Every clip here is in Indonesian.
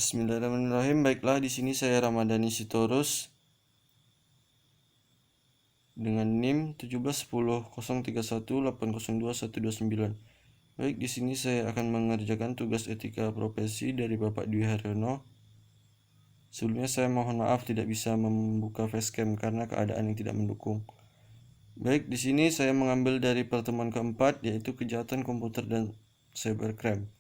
Bismillahirrahmanirrahim. Baiklah, di sini saya Ramadhani Sitorus dengan NIM 1710031802129. Baik, di sini saya akan mengerjakan tugas etika profesi dari Bapak Dwi Haryono. Sebelumnya saya mohon maaf tidak bisa membuka facecam karena keadaan yang tidak mendukung. Baik, di sini saya mengambil dari pertemuan keempat, yaitu kejahatan komputer dan cybercrime.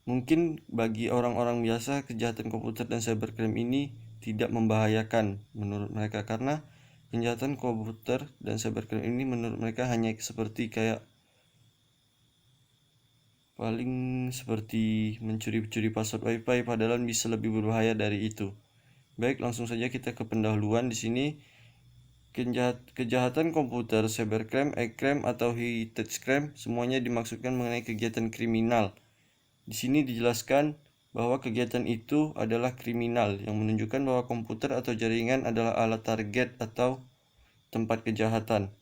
Mungkin bagi orang-orang biasa, kejahatan komputer dan cybercrime ini tidak membahayakan menurut mereka, karena kejahatan komputer dan cybercrime ini menurut mereka hanya seperti paling seperti mencuri-curi password wifi, padahal bisa lebih berbahaya dari itu. Baik, langsung saja kita ke pendahuluan. Di sini kejahatan komputer, cybercrime, e-crime atau heritage crime semuanya dimaksudkan mengenai kegiatan kriminal. Di sini dijelaskan bahwa kegiatan itu adalah kriminal, yang menunjukkan bahwa komputer atau jaringan adalah alat target atau tempat kejahatan.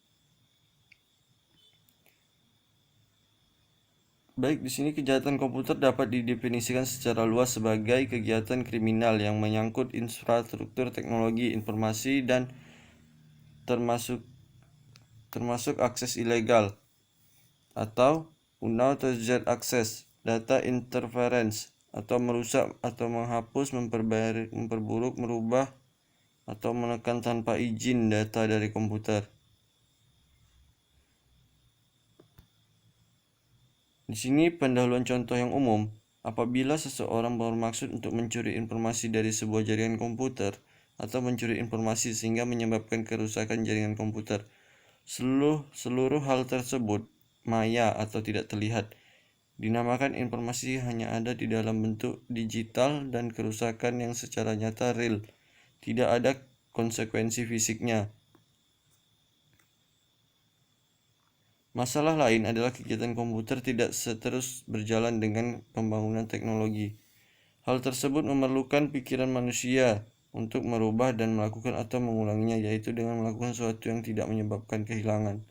Baik, di sini kejahatan komputer dapat didefinisikan secara luas sebagai kegiatan kriminal yang menyangkut infrastruktur teknologi informasi dan termasuk akses ilegal atau unauthorized access, data interference, atau merusak atau menghapus, memperburuk, merubah, atau menekan tanpa izin data dari komputer. Di sini pendahuluan contoh yang umum. Apabila seseorang bermaksud untuk mencuri informasi dari sebuah jaringan komputer atau mencuri informasi sehingga menyebabkan kerusakan jaringan komputer, seluruh hal tersebut maya atau tidak terlihat. Dinamakan informasi hanya ada di dalam bentuk digital dan kerusakan yang secara nyata real. Tidak ada konsekuensi fisiknya. Masalah lain adalah kegiatan komputer tidak terus berjalan dengan pembangunan teknologi. Hal tersebut memerlukan pikiran manusia untuk merubah dan melakukan atau mengulanginya, yaitu dengan melakukan sesuatu yang tidak menyebabkan kehilangan.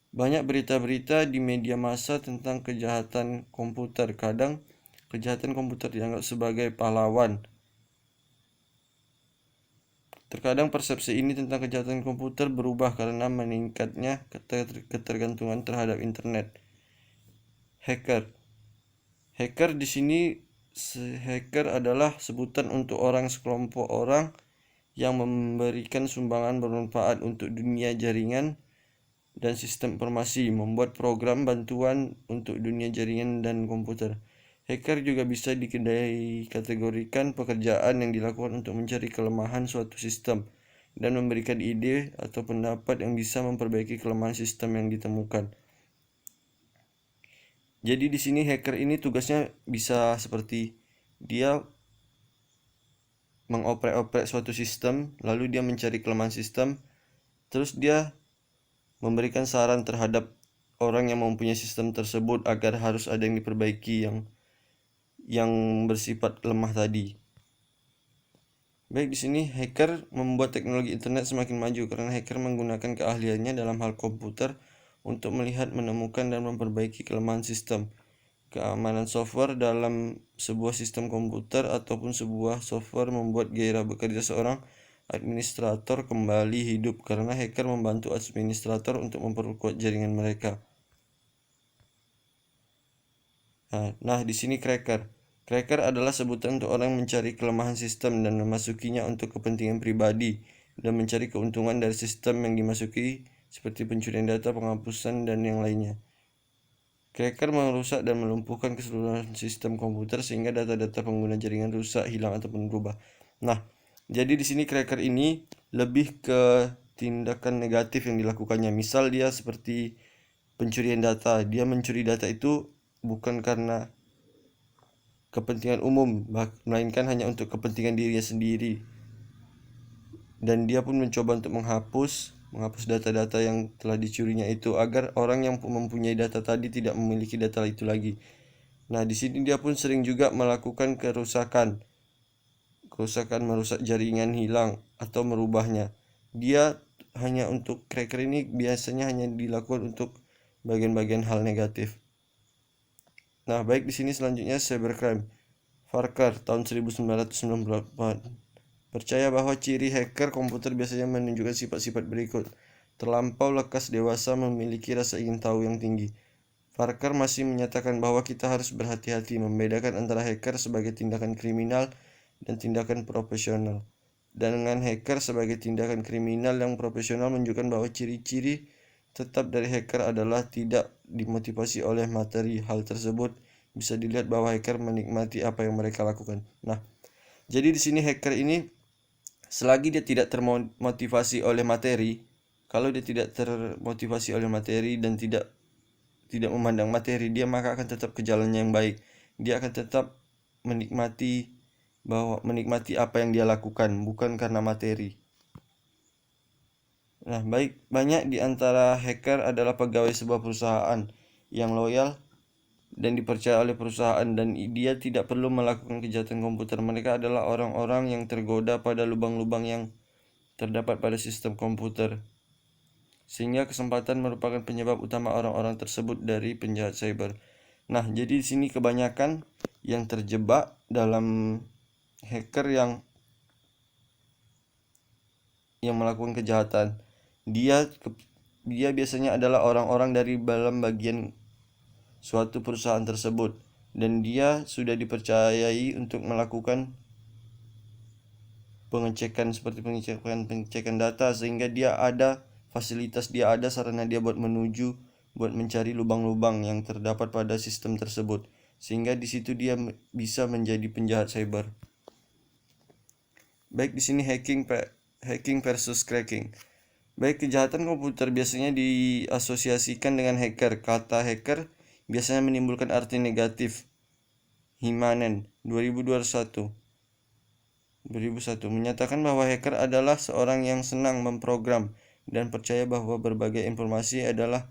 Banyak berita-berita di media massa tentang kejahatan komputer. Kadang kejahatan komputer dianggap sebagai pahlawan. Terkadang persepsi ini tentang kejahatan komputer berubah karena meningkatnya ketergantungan terhadap internet. Hacker di sini hacker adalah sebutan untuk sekelompok orang yang memberikan sumbangan bermanfaat untuk dunia jaringan dan sistem informasi, membuat program bantuan untuk dunia jaringan dan komputer. Hacker juga bisa dikategorikan pekerjaan yang dilakukan untuk mencari kelemahan suatu sistem dan memberikan ide atau pendapat yang bisa memperbaiki kelemahan sistem yang ditemukan. Jadi di sini hacker ini tugasnya bisa seperti dia mengoprek-oprek suatu sistem, lalu dia mencari kelemahan sistem, terus dia memberikan saran terhadap orang yang mempunyai sistem tersebut agar harus ada yang diperbaiki yang bersifat lemah tadi. Baik, di sini hacker membuat teknologi internet semakin maju karena hacker menggunakan keahliannya dalam hal komputer untuk melihat, menemukan, dan memperbaiki kelemahan sistem. Keamanan software dalam sebuah sistem komputer ataupun sebuah software membuat gairah bekerja seorang administrator kembali hidup karena hacker membantu administrator untuk memperkuat jaringan mereka. Nah, di sini cracker. Cracker adalah sebutan untuk orang mencari kelemahan sistem dan memasukinya untuk kepentingan pribadi dan mencari keuntungan dari sistem yang dimasuki, seperti pencurian data, penghapusan, dan yang lainnya. Cracker merusak dan melumpuhkan keseluruhan sistem komputer sehingga data-data pengguna jaringan rusak, hilang, ataupun berubah. Nah, jadi di sini cracker ini lebih ke tindakan negatif yang dilakukannya. Misal dia seperti pencurian data. Dia mencuri data itu bukan karena kepentingan umum, melainkan hanya untuk kepentingan dirinya sendiri. Dan dia pun mencoba untuk menghapus data-data yang telah dicurinya itu agar orang yang mempunyai data tadi tidak memiliki data itu lagi. Nah, di sini dia pun sering juga melakukan kerusakan, merusak jaringan, hilang, atau merubahnya. Dia hanya untuk cracker ini biasanya hanya dilakukan untuk bagian-bagian hal negatif. Nah, baik di sini selanjutnya cybercrime. Farker tahun 1998 percaya bahwa ciri hacker komputer biasanya menunjukkan sifat-sifat berikut. Terlampau lekas dewasa, memiliki rasa ingin tahu yang tinggi. Farker masih menyatakan bahwa kita harus berhati-hati membedakan antara hacker sebagai tindakan kriminal dan tindakan profesional. Dan dengan hacker sebagai tindakan kriminal yang profesional menunjukkan bahwa ciri-ciri tetap dari hacker adalah tidak dimotivasi oleh materi. Hal tersebut bisa dilihat bahwa hacker menikmati apa yang mereka lakukan. Nah, jadi di sini hacker ini selagi dia tidak termotivasi oleh materi, kalau dia tidak termotivasi oleh materi dan tidak memandang materi dia, maka akan tetap ke jalannya yang baik. Dia akan tetap menikmati apa yang dia lakukan, bukan karena materi. Nah, banyak di antara hacker adalah pegawai sebuah perusahaan yang loyal dan dipercaya oleh perusahaan, dan dia tidak perlu melakukan kejahatan komputer. Mereka adalah orang-orang yang tergoda pada lubang-lubang yang terdapat pada sistem komputer, sehingga kesempatan merupakan penyebab utama orang-orang tersebut dari penjahat cyber. Nah, jadi di sini kebanyakan yang terjebak dalam hacker yang melakukan kejahatan, dia biasanya adalah orang-orang dari dalam bagian suatu perusahaan tersebut, dan dia sudah dipercayai untuk melakukan pengecekan seperti pengecekan data, sehingga dia ada fasilitas, dia ada sarana dia buat mencari lubang-lubang yang terdapat pada sistem tersebut, sehingga di situ dia bisa menjadi penjahat cyber. Baik di sini hacking versus cracking. Baik, kejahatan komputer biasanya diasosiasikan dengan hacker. Kata hacker biasanya menimbulkan arti negatif. Himanen 2001 menyatakan bahwa hacker adalah seorang yang senang memprogram dan percaya bahwa berbagai informasi adalah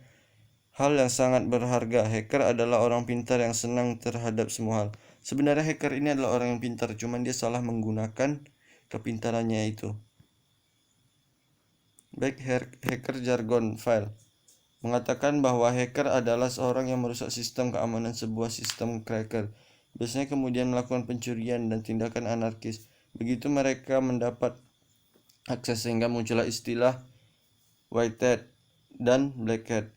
hal yang sangat berharga. Hacker adalah orang pintar yang senang terhadap semua hal. Sebenarnya hacker ini adalah orang yang pintar, cuman dia salah menggunakan kepintarannya itu. Baik, hacker jargon file mengatakan bahwa hacker adalah seorang yang merusak sistem keamanan sebuah sistem cracker, biasanya kemudian melakukan pencurian dan tindakan anarkis. Begitu mereka mendapat akses sehingga muncullah istilah white hat dan black hat.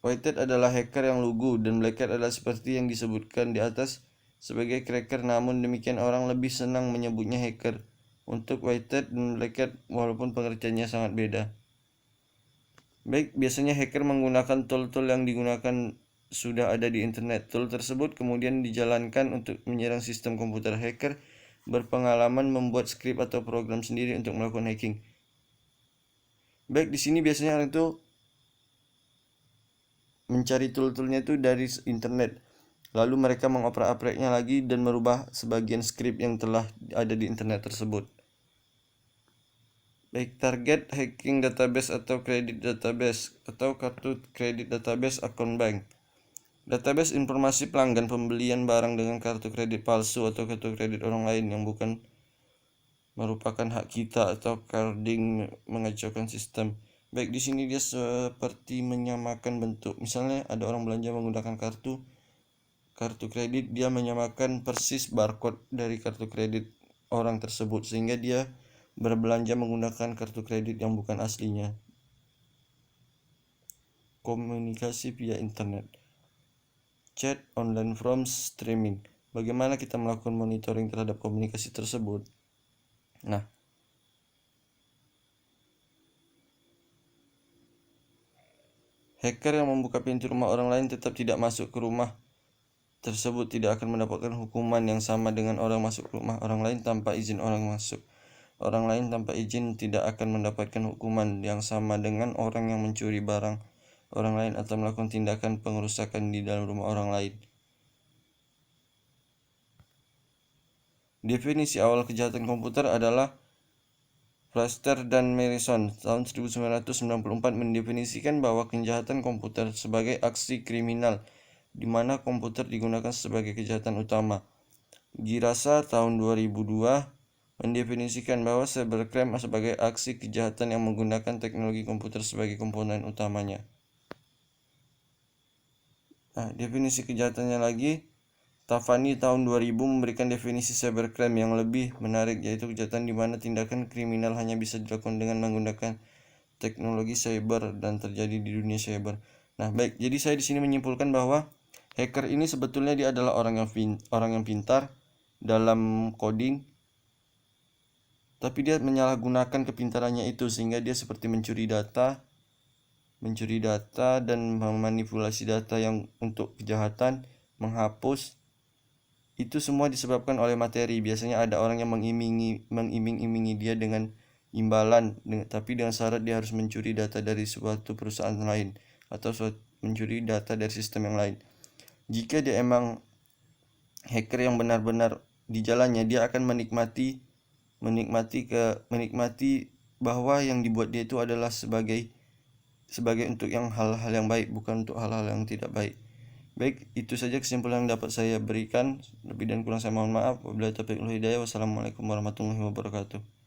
White hat adalah hacker yang lugu dan black hat adalah seperti yang disebutkan di atas sebagai cracker, namun demikian orang lebih senang menyebutnya hacker untuk white hat dan black hat walaupun pengertiannya sangat beda. Baik, biasanya hacker menggunakan tool-tool yang digunakan sudah ada di internet. Tool tersebut kemudian dijalankan untuk menyerang sistem komputer. Hacker berpengalaman membuat skrip atau program sendiri untuk melakukan hacking. Baik, di sini biasanya orang itu mencari tool-toolnya itu dari internet. Lalu mereka mengoprak-apreknya lagi dan merubah sebagian skrip yang telah ada di internet tersebut. Baik, target hacking database atau kredit database atau kartu kredit database akun bank. Database informasi pelanggan pembelian barang dengan kartu kredit palsu atau kartu kredit orang lain yang bukan merupakan hak kita, atau carding mengacaukan sistem. Baik, di sini dia seperti menyamakan bentuk. Misalnya ada orang belanja menggunakan kartu kredit, dia menyamakan persis barcode dari kartu kredit orang tersebut sehingga dia berbelanja menggunakan kartu kredit yang bukan aslinya. Komunikasi via internet, chat online from streaming. Bagaimana kita melakukan monitoring terhadap komunikasi tersebut? Nah, hacker yang membuka pintu rumah orang lain tetap tidak masuk ke rumah tersebut tidak akan mendapatkan hukuman yang sama dengan orang masuk ke rumah orang lain tanpa izin orang masuk. Orang lain tanpa izin tidak akan mendapatkan hukuman yang sama dengan orang yang mencuri barang orang lain atau melakukan tindakan pengerusakan di dalam rumah orang lain. Definisi awal kejahatan komputer adalah Plaster dan Morrison tahun 1994 mendefinisikan bahwa kejahatan komputer sebagai aksi kriminal di mana komputer digunakan sebagai kejahatan utama. Girasa tahun 2002 mendefinisikan bahwa cybercrime sebagai aksi kejahatan yang menggunakan teknologi komputer sebagai komponen utamanya. Nah, definisi kejahatannya lagi, Tafani tahun 2000 memberikan definisi cybercrime yang lebih menarik, yaitu kejahatan di mana tindakan kriminal hanya bisa dilakukan dengan menggunakan teknologi cyber dan terjadi di dunia cyber. Nah, baik. Jadi saya di sini menyimpulkan bahwa hacker ini sebetulnya dia adalah orang yang pintar dalam coding, tapi dia menyalahgunakan kepintarannya itu sehingga dia seperti mencuri data dan memanipulasi data yang untuk kejahatan, menghapus. Itu semua disebabkan oleh materi. Biasanya ada orang yang mengiming-imingi dia dengan imbalan, tapi dengan syarat dia harus mencuri data dari suatu perusahaan lain atau mencuri data dari sistem yang lain. Jika dia emang hacker yang benar-benar di jalannya, dia akan menikmati bahwa yang dibuat dia itu adalah sebagai untuk yang hal-hal yang baik, bukan untuk hal-hal yang tidak baik. Baik, itu saja kesimpulan yang dapat saya berikan. Lebih dan kurang saya mohon maaf. Wabillahi taufiq wal hidayah. Wassalamualaikum warahmatullahi wabarakatuh.